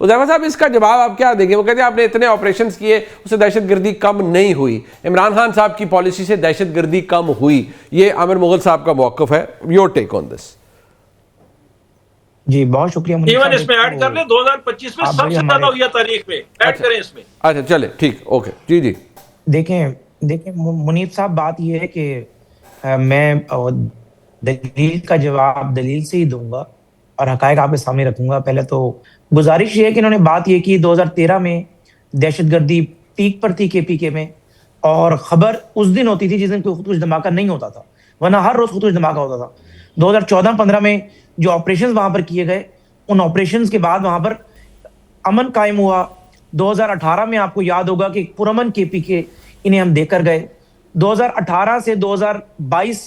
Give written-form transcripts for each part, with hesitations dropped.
उज़ैफा साहब, इसका जवाब आप क्या देंगे? वो कहते हैं आपने इतने ऑपरेशन किए, उससे दहशतगर्दी कम नहीं हुई। इमरान खान साहब की पॉलिसी से दहशतगर्दी कम हुई। ये आमिर मुगल साहब का मौक़िफ़ है। Your take on this. जी बहुत शुक्रिया। इवन इसमें ऐड कर ले 2025 में सबसे ज्यादा हुई है तारीख में, ऐड करें इसमें। अच्छा चले, ठीक, ओके जी जी। देखें मुनीब साहब, बात यह है कि मैं दलील का जवाब दलील से ही दूंगा और हकायक आपके सामने रखूंगा। पहले तो गुजारिश ये है कि इन्होंने बात ये की 2013 में दहशतगर्दी पीक पर थी केपीके में, और खबर उस दिन होती थी जिस दिन कोई खुदकुश धमाका नहीं होता था, वरना हर रोज खुदकुश धमाका होता था। 2014-15 में जो ऑपरेशंस वहां पर किए गए, उन ऑपरेशंस के बाद वहां पर अमन कायम हुआ। 2018 में आपको याद होगा कि पुरअमन केपीके इन्हें हम देकर गए। 2018 से 2022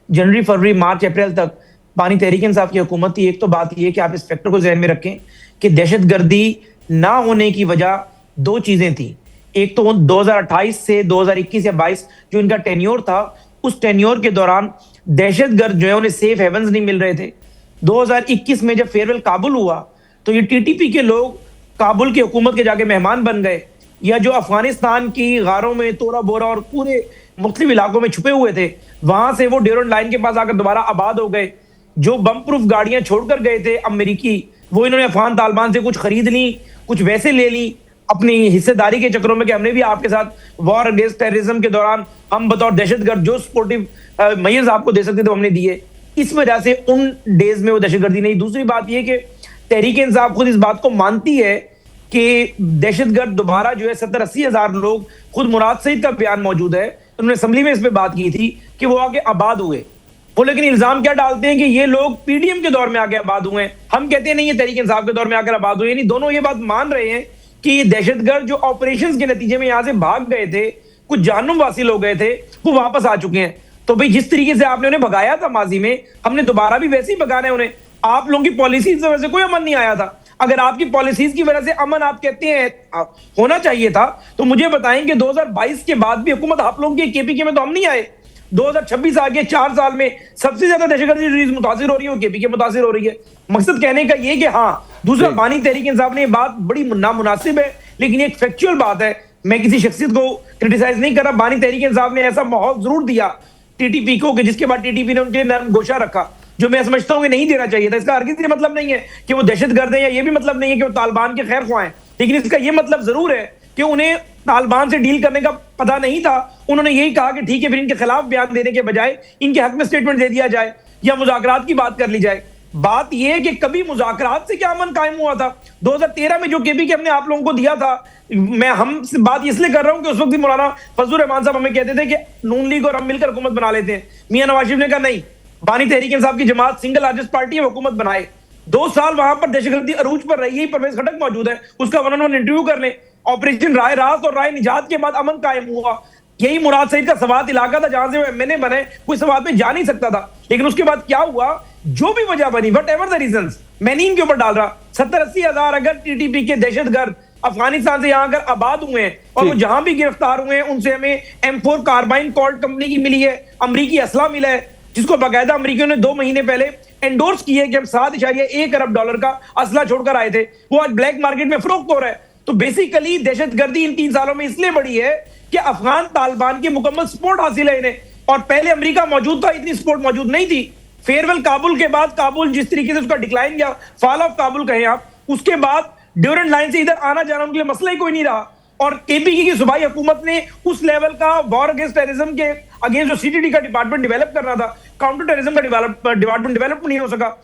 जनवरी, फरवरी, मार्च, अप्रैल तक पानी तहरीक इंसाफ की हुकूमत थी। एक तो बात यह कि आप इस फैक्टर को ज़हन में रखें कि दहशतगर्दी ना होने की वजह दो चीजें थी। एक तो 2028 से 2021 या 22 जो इनका टेन्योर था, उस टेन्योर के दौरान दहशतगर्द जो है उन्हें सेफ हेवंस नहीं मिल रहे थे। 2021 में जब फेयरवेल काबुल हुआ तो ये टीटीपी के लोग काबुल की हुकूमत के जाके मेहमान बन गए, या जो अफगानिस्तान की गारों में तोरा बोरा और पूरे मुख्तलिफ इलाकों में छुपे हुए थे, वहां से वो ड्यूरेंट लाइन के पास आकर दोबारा आबाद हो गए। जो बम प्रूफ गाड़ियां छोड़कर गए थे अमेरिकी, वो इन्होंने अफगान तालिबान से कुछ खरीद ली, कुछ वैसे ले ली अपनी हिस्सेदारी के चक्रों में कि हमने भी आपके साथ वॉर अगेंस्ट टेररिज्म के दौरान हम बतौर दहशतगर्द जो सपोर्टिव मेजर्स आपको दे सकते थे हमने दिए। इस वजह से उन डेज में वो दहशतगर्दी नहीं। दूसरी बात यह कि तहरीक इंसाफ खुद इस बात को मानती है कि दहशतगर्द दोबारा जो है 70-80 हजार लोग, खुद मुराद सईद का बयान मौजूद है, उन्होंने असेंबली में इस पे बात की थी कि वो आके आबाद हुए। वो लेकिन इल्जाम क्या डालते हैं कि ये लोग पीडीएम के दौर में आके आबाद हुए हैं। हम कहते हैं नहीं, ये तहरीक इंसाफ के दौर में आकर आबाद हुए। यानी दोनों ये बात मान रहे हैं कि दहशतगर्द जो ऑपरेशंस के नतीजे में यहां से भाग गए थे, कुछ जानम वासिल हो गए थे, वो वापस आ चुके हैं। तो भाई जिस तरीके से आपने उन्हें भगाया था माजी में, हमने दोबारा भी वैसे ही भगाना है उन्हें। आप लोगों की पॉलिसीज की वजह से कोई अमन नहीं आया था। अगर आपकी पॉलिसीज की वजह से अमन आप कहते हैं होना चाहिए था, तो मुझे बताएं कि 2022 के बाद भी हुकूमत आप लोगों की केपीके में तो हम नहीं आए। 2026 आगे 4 साल में सबसे ज्यादा दहशतगर्दी मुतासिर हो रही है, वो केपीके मुतासिर हो रही है। मकसद कहने का ये कि हाँ, दूसरा बानी तहरीक इंसाफ ने ये बात बड़ी नामुनासिब है, लेकिन एक फैक्चुअल बात है। मैं किसी शख्सियत को क्रिटिसाइज नहीं कर रहा। बानी तहरीक इंसाफ ने ऐसा माहौल जरूर दिया टीटीपी को कि जिसके बाद टीटीपी ने उनके नरम गोशा रखा, जो मैं समझता हूं कि नहीं देना चाहिए था। इसका हरगिज़ ये मतलब नहीं है कि वो दहशतगर्द है, या ये भी मतलब नहीं है कि वो तालिबान के खैर ख्वाह हैं, लेकिन इसका ये मतलब जरूर है कि उन्हें तालिबान से डील करने का पता नहीं था। उन्होंने यही कहा कि ठीक है, फिर इनके खिलाफ बयान देने के बजाय इनके हक में स्टेटमेंट दे दिया जाए या मुज़ाकरात की बात कर ली जाए। बात यह है कि कभी मुज़ाकरात से क्या अमन कायम हुआ था? 2013 में जो केपीके हमने आप लोगों को दिया था, मैं हम बात इसलिए कर रहा हूं कि उस वक्त भी मौलाना फजलुर रहमान साहब हमें कहते थे कि नून लीग और हम मिलकर हुकूमत बना लेते हैं। मियां नवाज शरीफ ने कहा नहीं, बानी तहरीक इंसाफ की जमात सिंगल लार्जेस्ट पार्टी है, हुकूमत बनाए। 2 साल वहां पर दहशतगर्दी अरूज पर रही है। परवेज खटक मौजूद है, उसका 1-on-1 इंटरव्यू कर ले। ऑपरेशन राय रात और राय निजात के बाद अमन कायम हुआ। यही मुराद सईद का सवात इलाका था जहां से वो एमएनए बने, कोई सवात में जा नहीं सकता था। लेकिन उसके बाद क्या हुआ, जो भी वजह बनी, वट एवर द रीजंस, मैं नहीं इनके ऊपर डाल रहा। 70-80 हजार अगर टीटीपी के दहशतगर्द अफगानिस्तान से यहां अगर आबाद हुए हैं और वो जहां भी गिरफ्तार हुए हैं, उनसे हमें M4 कार्बाइन कॉल्ट कंपनी की मिली है, अमरीकी असला मिला है, जिसको बाकायदा अमरीकियों ने 2 महीने पहले एंडोर्स किया है कि हम $7.1 अरब का असला छोड़कर आए थे। वो आज ब्लैक मार्केट में फरोख्त हो रहा है। तो बेसिकली दहशतगर्दी इन 3 सालों में इसलिए बढ़ी है कि अफगान तालिबान की मुकम्मल सपोर्ट हासिल है इन्हें, और पहले अमेरिका मौजूद था, इतनी सपोर्ट मौजूद नहीं थी। फेयरवेल काबुल के बाद काबुल जिस तरीके से उसका डिक्लाइन या फॉल ऑफ काबुल कहें आप, उसके बाद ड्यूरेंट लाइन से इधर आना जाना उनके लिए मसला ही कोई नहीं रहा। और केपीके की सूबाई हुकूमत ने उस लेवल का वॉर अगेंस्ट टेररिज्म के अगेंस्ट जो सीटीडी का डिपार्टमेंट डेवलप करना था, काउंटर टेररिज्म का डिपार्टमेंट डेवलप नहीं हो सका।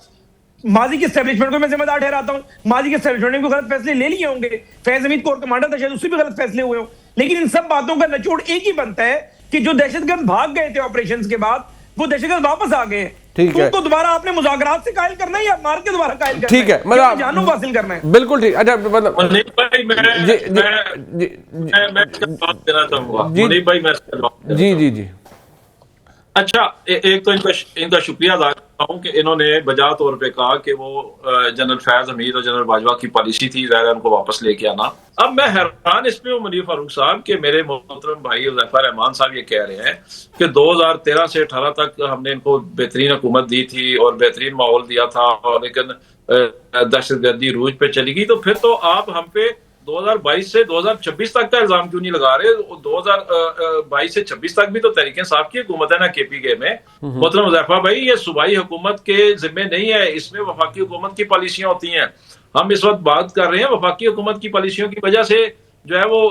माजी के एस्टेब्लिशमेंट को मैं जिम्मेदार ठहराता हूं। माजी के एस्टेब्लिशमेंट ने भी गलत फैसले ले लिए होंगे, फैज हमीद कोर कमांडर था, शायद उससे भी गलत फैसले हुए हों। लेकिन इन सब बातों का निचोड़ एक ही बनता है कि जो दहशतगर्द भाग गए थे ऑपरेशंस के बाद, वो दहशतगर्द वापस आ गए हैं। ठीक है, तो दोबारा आपने मुज़ाकरात से कायल करना है या मार के दोबारा कायल करना ठीक है, मतलब जानू हासिल करना है। बिल्कुल ठीक। अच्छा, मतलब मुनीब भाई मैं बात करना चाहूंगा। मुनीब भाई मैं जी जी जी अच्छा, एक तो इनका शुक्रिया अदा करता हूँ कि इन्होंने बजा तौर पे कहा कि वो जनरल फैज हमीद और जनरल बाजवा की पॉलिसी थी, ज़ाहिर है उनको वापस लेके आना। अब मैं हैरान इसमें हूँ मुनीर फारूक साहब कि मेरे मोहतरम भाई हुज़ैफा रहमान साहब ये कह रहे हैं कि 2013 से 18 तक हमने इनको बेहतरीन हुकूमत दी थी और बेहतरीन माहौल दिया था, और लेकिन दहशतगर्दी रूज पे चली गई। तो फिर तो आप हम पे 2022 से 2026 तक का इल्जाम क्यों नहीं लगा रहे? 2022 से 26 तक भी तो तहरीक इंसाफ की हुकूमत है ना KPK में। मोहतरम हुज़ैफा भाई, ये सूबाई हुकूमत के जिम्मे नहीं है, इसमें वफाकी हुकूमत की पॉलिसियां होती हैं। हम इस वक्त बात कर रहे हैं वफाकी हुकूमत की पॉलिसियों की वजह से जो है वो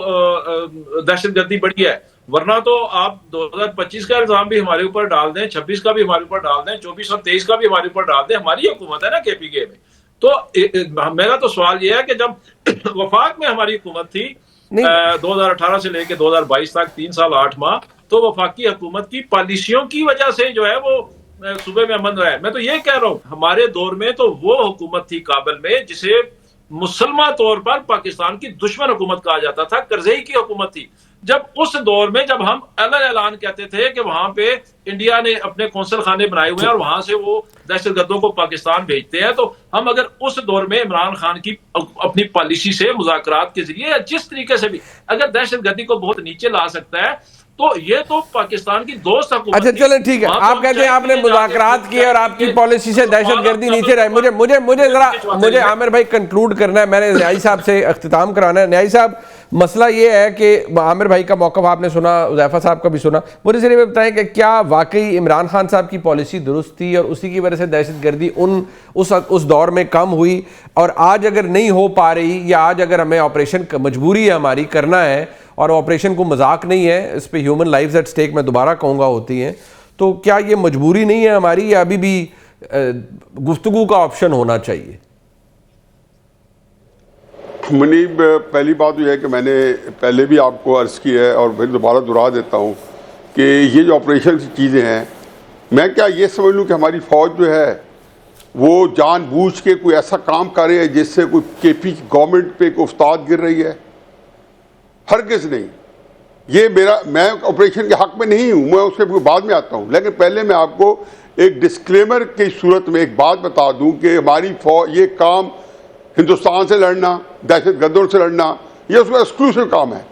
दहशतगर्दी बढ़ी है, वरना तो आप 2025 का इल्जाम भी हमारे ऊपर डाल दें, 26 का भी हमारे ऊपर डाल दें, 24 और 23 का भी हमारे ऊपर डाल दें, हमारी हुकूमत है ना KPK में। तो मेरा तो सवाल यह है कि जब वफाक में हमारी हुकूमत थी 2018 से लेकर 2022 तक 3 साल 8 माह, तो वफाकी हुकूमत की पॉलिसियों की वजह से जो है वो सूबे में अमन रहा है। मैं तो ये कह रहा हूं, हमारे दौर में तो वो हुकूमत थी काबल में जिसे मुसलमान तौर पर पाकिस्तान की दुश्मन हुकूमत कहा जाता था, करज़ई की हुकूमत थी। जब उस दौर में जब हम अलग ऐलान कहते थे कि वहां पे इंडिया ने अपने कौंसल खाने बनाए हुए हैं और वहां से वो दहशतगर्दों को पाकिस्तान भेजते हैं, तो हम अगर उस दौर में इमरान खान की अपनी पॉलिसी से मुज़ाकरात के जरिए या जिस तरीके से भी अगर दहशतगर्दी को बहुत नीचे ला सकता है, तो ये तो पाकिस्तान की दोस्त हुकूमत। अच्छा चलो ठीक है, आप कहते हैं आपने मुज़ाकरात किए और आपकी पॉलिसी से दहशतगर्दी नीचे रहे। मुझे आमिर भाई कंक्लूड करना है, मैंने न्यायी साहब से अख्तिताम कराना है। न्यायी साहब, मसला ये है कि आमिर भाई का मौक़िफ़ आपने सुना, हुज़ैफा साहब का भी सुना, मुझे सिर्फ ये बताएं कि क्या वाकई इमरान खान साहब की पॉलिसी दुरुस्त थी और उसी की वजह से दहशतगर्दी उस दौर में कम हुई, और आज अगर नहीं हो पा रही या आज अगर हमें ऑपरेशन मजबूरी है हमारी करना है और ऑपरेशन को मजाक नहीं है, इस पे ह्यूमन लाइव्स एट स्टेक मैं दोबारा कहूँगा होती हैं, तो क्या ये मजबूरी नहीं है हमारी या अभी भी गुफ्तगू का ऑप्शन होना चाहिए? मुनीब, पहली बात यह है कि मैंने पहले भी आपको अर्ज़ की है और फिर दोबारा दोहरा देता हूँ कि ये जो ऑपरेशन की चीज़ें हैं, मैं क्या ये समझ लूँ कि हमारी फ़ौज जो है वो जानबूझ के कोई ऐसा काम कर रही है जिससे कोई KP गवर्नमेंट पे कोई उस्ताद गिर रही है? हरगिज़ नहीं। ये मैं ऑपरेशन के हक़ में नहीं हूँ, मैं उसके बाद में आता हूँ, लेकिन पहले मैं आपको एक डिस्क्लेमर की सूरत में एक बात बता दूँ कि हमारी फ़ौज ये काम हिंदुस्तान से लड़ना, दहशतगर्दों से लड़ना, ये उसका एक्सक्लूसिव काम है।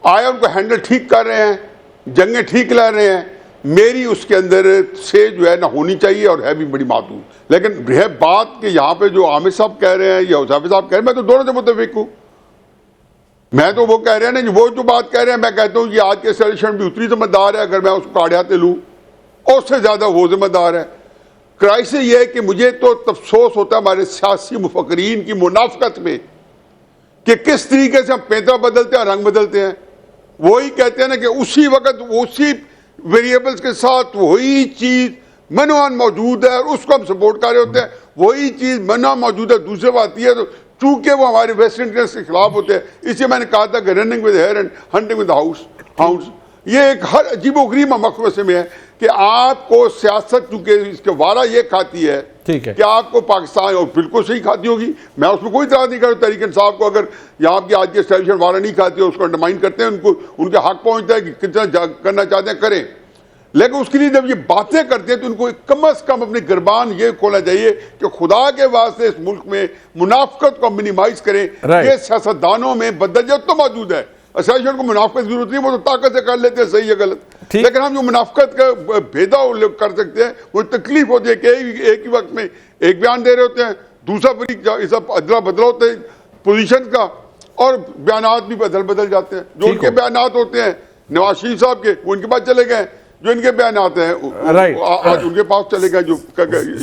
आया उनको हैंडल ठीक कर रहे हैं, जंगें ठीक ला रहे हैं, मेरी उसके अंदर से जो है ना होनी चाहिए और है भी बड़ी मातूल। लेकिन है बात कि यहाँ पे जो आमिर साहब कह रहे हैं या हुज़ैफा साहब कह रहे हैं, मैं तो दोनों से मुत्तफिक हूँ। मैं तो वो कह रहे हैं ना, वो जो बात कह रहे हैं, मैं कहता हूँ कि आज के सॉल्यूशन भी उतनी जिम्मेदार है, अगर मैं उसको काढ़ियाते लूँ उससे ज़्यादा वो जिम्मेदार है। क्राइसिस ये है कि मुझे तो अफसोस होता है हमारे सियासी मुफक्रीन की मुनाफकत में कि किस तरीके से हम पैदा बदलते हैं, रंग बदलते हैं। वही कहते हैं ना कि उसी वक्त उसी वेरिएबल्स के साथ वही चीज़ मनोन मौजूद है और उसको हम सपोर्ट कर रहे होते हैं, वही चीज़ मनोन मौजूद है दूसरे बात आती है, तो चूंकि वो हमारे वेस्ट इंटरेस्ट के खिलाफ होते हैं, इसलिए मैंने कहा था कि running with hare and hunting with hounds, ये एक हर अजीबोगरीब मकसद में है कि आपको सियासत चूंकि इसके वारा ये खाती है कि आपको पाकिस्तान, और बिल्कुल सही खाती होगी, मैं उसमें कोई इतराज़ नहीं करता। तहरीक इंसाफ को अगर यहाँ की आज के स्टेशन वारा नहीं खाती है, उसको अंडरमाइन करते हैं, उनको उनके हक पहुँचता है कि कितना करना चाहते हैं करें, लेकिन उसके लिए जब ये बातें करते हैं तो उनको कम अज़ कम अपनी गिरबान ये खोलना चाहिए कि खुदा के वास्ते इस मुल्क में मुनाफकत को मिनिमाइज करें। ये सियासतदानों में बदजत तो मौजूद है, असोसिएशन को मुनाफकत की जरूरत नहीं, वो तो ताकत से कर लेते हैं, सही है गलत, लेकिन हम जो मुनाफकत का भेदभाव कर सकते हैं वो तकलीफ होती है कि एक ही वक्त में एक बयान दे रहे होते हैं, दूसरा फरीक अदला बदला होता है पोजीशन का, और बयानात भी बदल जाते हैं। जो उनके बयानात होते हैं नवाज शरीफ साहब के, वो उनके पास चले गए, जो इनके बयानात हैं आज उनके पास चले गए जो